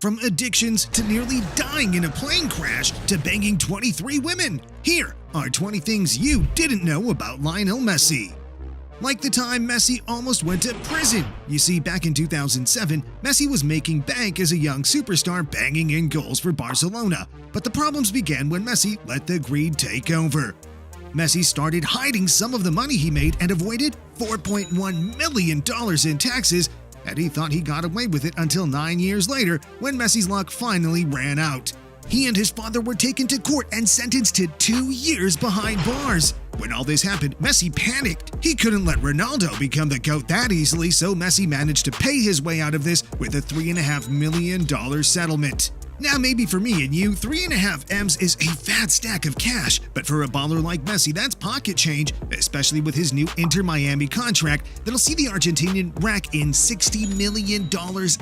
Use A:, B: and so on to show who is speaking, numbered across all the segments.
A: From addictions to nearly dying in a plane crash to banging 23 women. Here are 20 things you didn't know about Lionel Messi. Like the time Messi almost went to prison. You see, back in 2007, Messi was making bank as a young superstar banging in goals for Barcelona. But the problems began when Messi let the greed take over. Messi started hiding some of the money he made and avoided $4.1 million in taxes, and he thought he got away with it until 9 years later when Messi's luck finally ran out. He and his father were taken to court and sentenced to 2 years behind bars. When all this happened, Messi panicked. He couldn't let Ronaldo become the GOAT that easily, so Messi managed to pay his way out of this with a $3.5 million settlement. Now, maybe for me and you, 3.5 M's is a fat stack of cash, but for a baller like Messi, that's pocket change, especially with his new Inter Miami contract that'll see the Argentinian rack in $60 million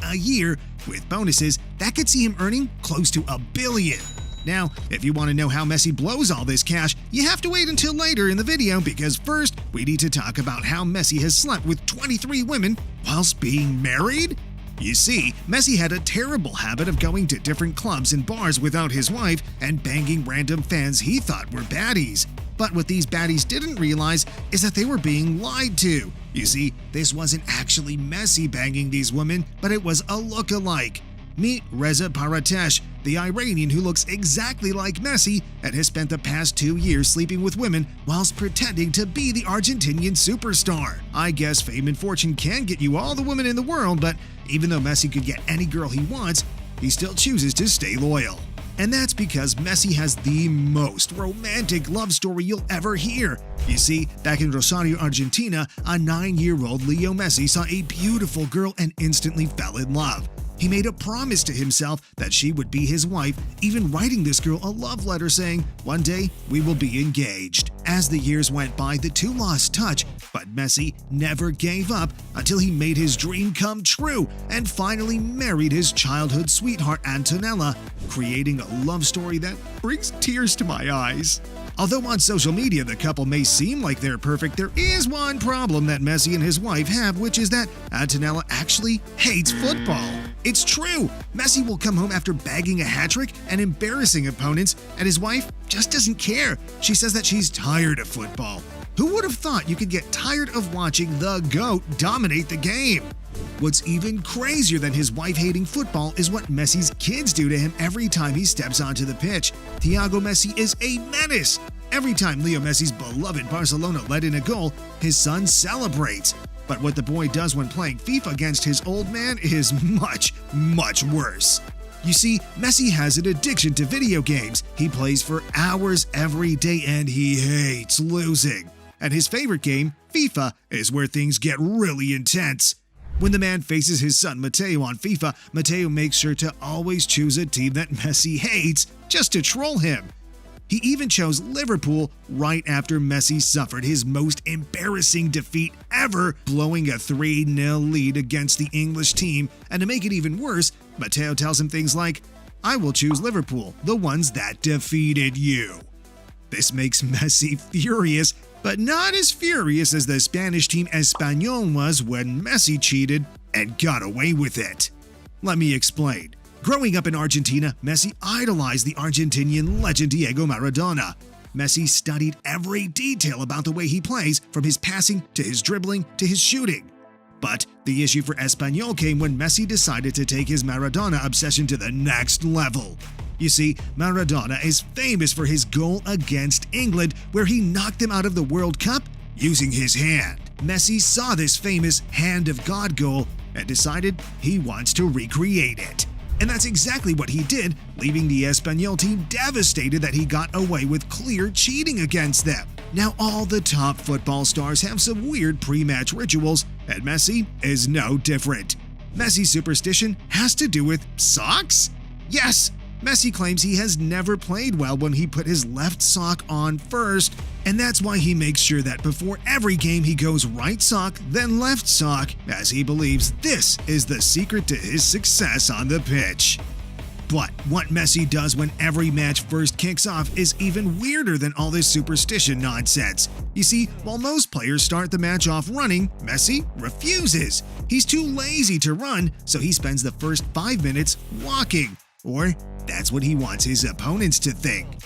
A: a year. With bonuses, that could see him earning close to $1 billion. Now, if you want to know how Messi blows all this cash, you have to wait until later in the video because first, we need to talk about how Messi has slept with 23 women whilst being married. You see, Messi had a terrible habit of going to different clubs and bars without his wife and banging random fans he thought were baddies. But what these baddies didn't realize is that they were being lied to. You see, this wasn't actually Messi banging these women, but it was a look-alike. Meet Reza Paratesh, the Iranian who looks exactly like Messi and has spent the past 2 years sleeping with women whilst pretending to be the Argentinian superstar. I guess fame and fortune can get you all the women in the world, but even though Messi could get any girl he wants, he still chooses to stay loyal. And that's because Messi has the most romantic love story you'll ever hear. You see, back in Rosario, Argentina, a 9-year-old Leo Messi saw a beautiful girl and instantly fell in love. He made a promise to himself that she would be his wife, even writing this girl a love letter saying, "One day we will be engaged." As the years went by, the two lost touch, but Messi never gave up until he made his dream come true and finally married his childhood sweetheart Antonella, creating a love story that brings tears to my eyes. Although on social media the couple may seem like they're perfect, there is one problem that Messi and his wife have, which is that Antonella actually hates football. It's true! Messi will come home after bagging a hat-trick and embarrassing opponents, and his wife just doesn't care. She says that she's tired of football. Who would have thought you could get tired of watching the GOAT dominate the game? What's even crazier than his wife hating football is what Messi's kids do to him every time he steps onto the pitch. Thiago Messi is a menace. Every time Leo Messi's beloved Barcelona let in a goal, his son celebrates. But what the boy does when playing FIFA against his old man is much, much worse. You see, Messi has an addiction to video games. He plays for hours every day and he hates losing. And his favorite game, FIFA, is where things get really intense. When the man faces his son Mateo on FIFA, Mateo makes sure to always choose a team that Messi hates just to troll him. He even chose Liverpool right after Messi suffered his most embarrassing defeat ever, blowing a 3-0 lead against the English team. And to make it even worse, Mateo tells him things like, "I will choose Liverpool, the ones that defeated you." This makes Messi furious, but not as furious as the Spanish team Español was when Messi cheated and got away with it. Let me explain. Growing up in Argentina, Messi idolized the Argentinian legend Diego Maradona. Messi studied every detail about the way he plays, from his passing to his dribbling to his shooting. But the issue for Español came when Messi decided to take his Maradona obsession to the next level. You see, Maradona is famous for his goal against England, where he knocked them out of the World Cup using his hand. Messi saw this famous Hand of God goal and decided he wants to recreate it. And that's exactly what he did, leaving the Español team devastated that he got away with clear cheating against them. Now, all the top football stars have some weird pre-match rituals, and Messi is no different. Messi's superstition has to do with socks? Yes! Messi claims he has never played well when he put his left sock on first, and that's why he makes sure that before every game he goes right sock, then left sock, as he believes this is the secret to his success on the pitch. But what Messi does when every match first kicks off is even weirder than all this superstition nonsense. You see, while most players start the match off running, Messi refuses. He's too lazy to run, so he spends the first 5 minutes walking. Or that's what he wants his opponents to think.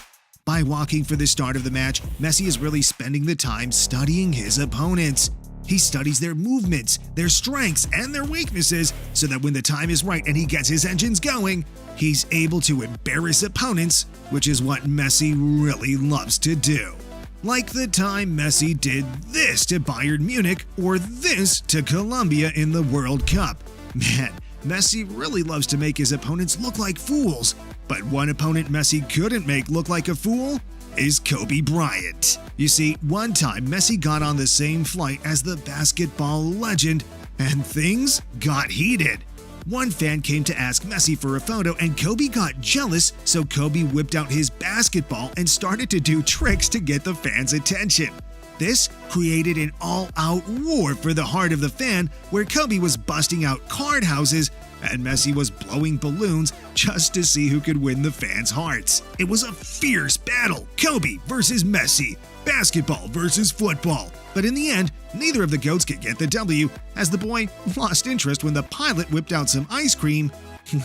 A: By walking for the start of the match, Messi is really spending the time studying his opponents. He studies their movements, their strengths, and their weaknesses so that when the time is right and he gets his engines going, he's able to embarrass opponents, which is what Messi really loves to do. Like the time Messi did this to Bayern Munich or this to Colombia in the World Cup. Man, Messi really loves to make his opponents look like fools. But one opponent Messi couldn't make look like a fool is Kobe Bryant. You see, one time Messi got on the same flight as the basketball legend, and things got heated. One fan came to ask Messi for a photo, and Kobe got jealous, so Kobe whipped out his basketball and started to do tricks to get the fans' attention. This created an all-out war for the heart of the fan, where Kobe was busting out card houses and Messi was blowing balloons just to see who could win the fans' hearts. It was a fierce battle, Kobe versus Messi, basketball versus football. But in the end, neither of the GOATs could get the W, as the boy lost interest when the pilot whipped out some ice cream,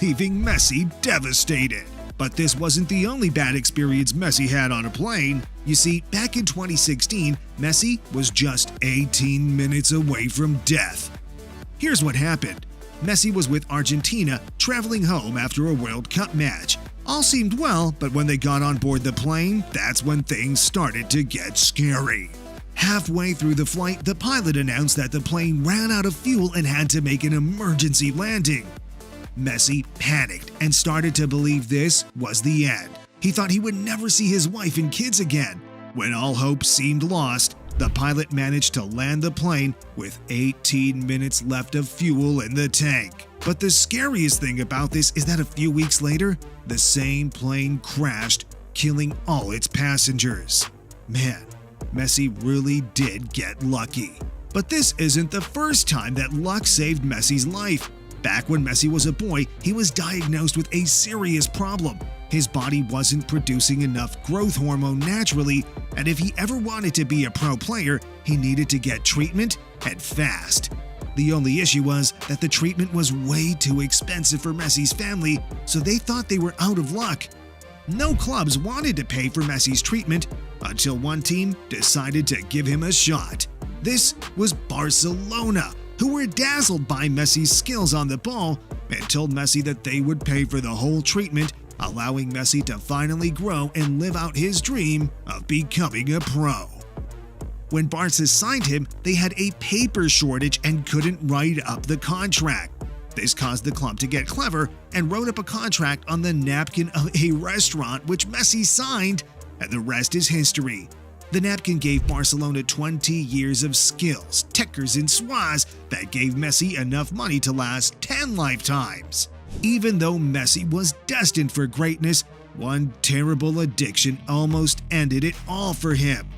A: leaving Messi devastated. But this wasn't the only bad experience Messi had on a plane. You see, back in 2016, Messi was just 18 minutes away from death. Here's what happened. Messi was with Argentina traveling home after a World Cup match. All seemed well, but when they got on board the plane, that's when things started to get scary. Halfway through the flight, the pilot announced that the plane ran out of fuel and had to make an emergency landing. Messi panicked and started to believe this was the end. He thought he would never see his wife and kids again. When all hope seemed lost, the pilot managed to land the plane with 18 minutes left of fuel in the tank. But the scariest thing about this is that a few weeks later, the same plane crashed, killing all its passengers. Man, Messi really did get lucky. But this isn't the first time that luck saved Messi's life. Back when Messi was a boy, he was diagnosed with a serious problem. His body wasn't producing enough growth hormone naturally, and if he ever wanted to be a pro player, he needed to get treatment and fast. The only issue was that the treatment was way too expensive for Messi's family, so they thought they were out of luck. No clubs wanted to pay for Messi's treatment until one team decided to give him a shot. This was Barcelona, who were dazzled by Messi's skills on the ball and told Messi that they would pay for the whole treatment, allowing Messi to finally grow and live out his dream of becoming a pro. When Barca signed him, they had a paper shortage and couldn't write up the contract. This caused the club to get clever and wrote up a contract on the napkin of a restaurant, which Messi signed, and the rest is history. The napkin gave Barcelona 20 years of skills, tickers, and swaz that gave Messi enough money to last 10 lifetimes. Even though Messi was destined for greatness, one terrible addiction almost ended it all for him.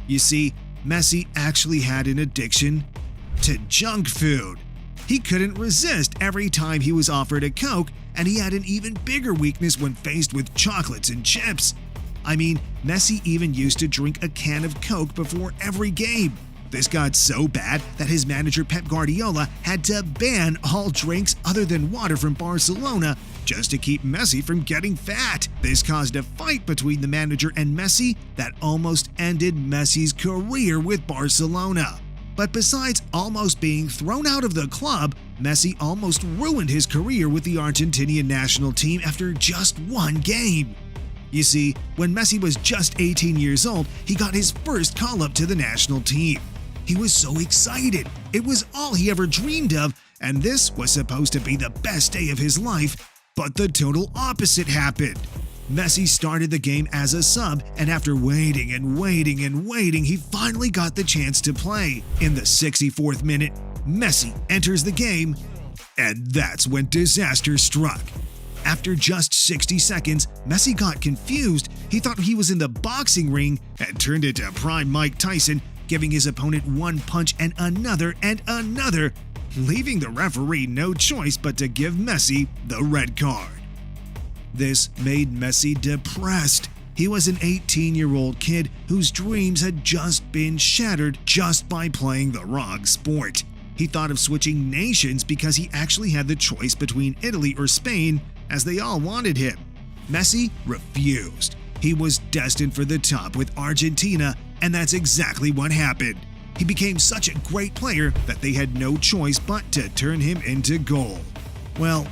A: You see, Messi actually had an addiction to junk food. He couldn't resist every time he was offered a Coke, and he had an even bigger weakness when faced with chocolates and chips. I mean, Messi even used to drink a can of Coke before every game. This got so bad that his manager Pep Guardiola had to ban all drinks other than water from Barcelona just to keep Messi from getting fat. This caused a fight between the manager and Messi that almost ended Messi's career with Barcelona. But besides almost being thrown out of the club, Messi almost ruined his career with the Argentinian national team after just one game. You see, when Messi was just 18 years old, he got his first call-up to the national team. He was so excited. It was all he ever dreamed of, and this was supposed to be the best day of his life, but the total opposite happened. Messi started the game as a sub, and after waiting and waiting and waiting, he finally got the chance to play. In the 64th minute, Messi enters the game, and that's when disaster struck. After just 60 seconds, Messi got confused. He thought he was in the boxing ring and turned into prime Mike Tyson, giving his opponent one punch and another, leaving the referee no choice but to give Messi the red card. This made Messi depressed. He was an 18-year-old kid whose dreams had just been shattered just by playing the wrong sport. He thought of switching nations because he actually had the choice between Italy or Spain, as they all wanted him. Messi refused. He was destined for the top with Argentina, and that's exactly what happened. He became such a great player that they had no choice but to turn him into gold. Well,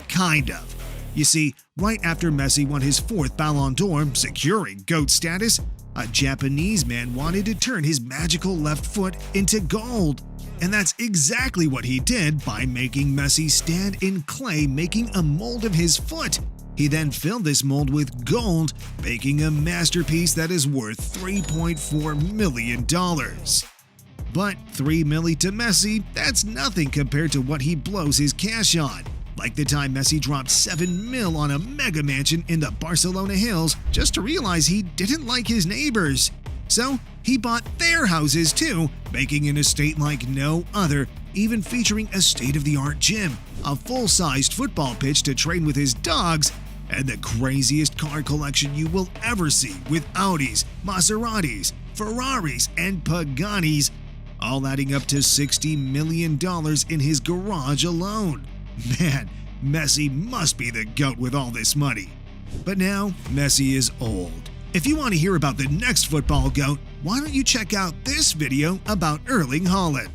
A: kind of. You see, right after Messi won his 4th Ballon d'Or, securing GOAT status, a Japanese man wanted to turn his magical left foot into gold. And that's exactly what he did by making Messi stand in clay, making a mold of his foot. He then filled this mold with gold, making a masterpiece that is worth $3.4 million. But $3 million to Messi, that's nothing compared to what he blows his cash on. Like the time Messi dropped $7 million on a mega mansion in the Barcelona hills just to realize he didn't like his neighbors. So he bought their houses too, making an estate like no other, even featuring a state-of-the-art gym, a full-sized football pitch to train with his dogs, and the craziest car collection you will ever see with Audis, Maseratis, Ferraris, and Paganis, all adding up to $60 million in his garage alone. Man, Messi must be the GOAT with all this money. But now, Messi is old. If you want to hear about the next football GOAT, why don't you check out this video about Erling Haaland?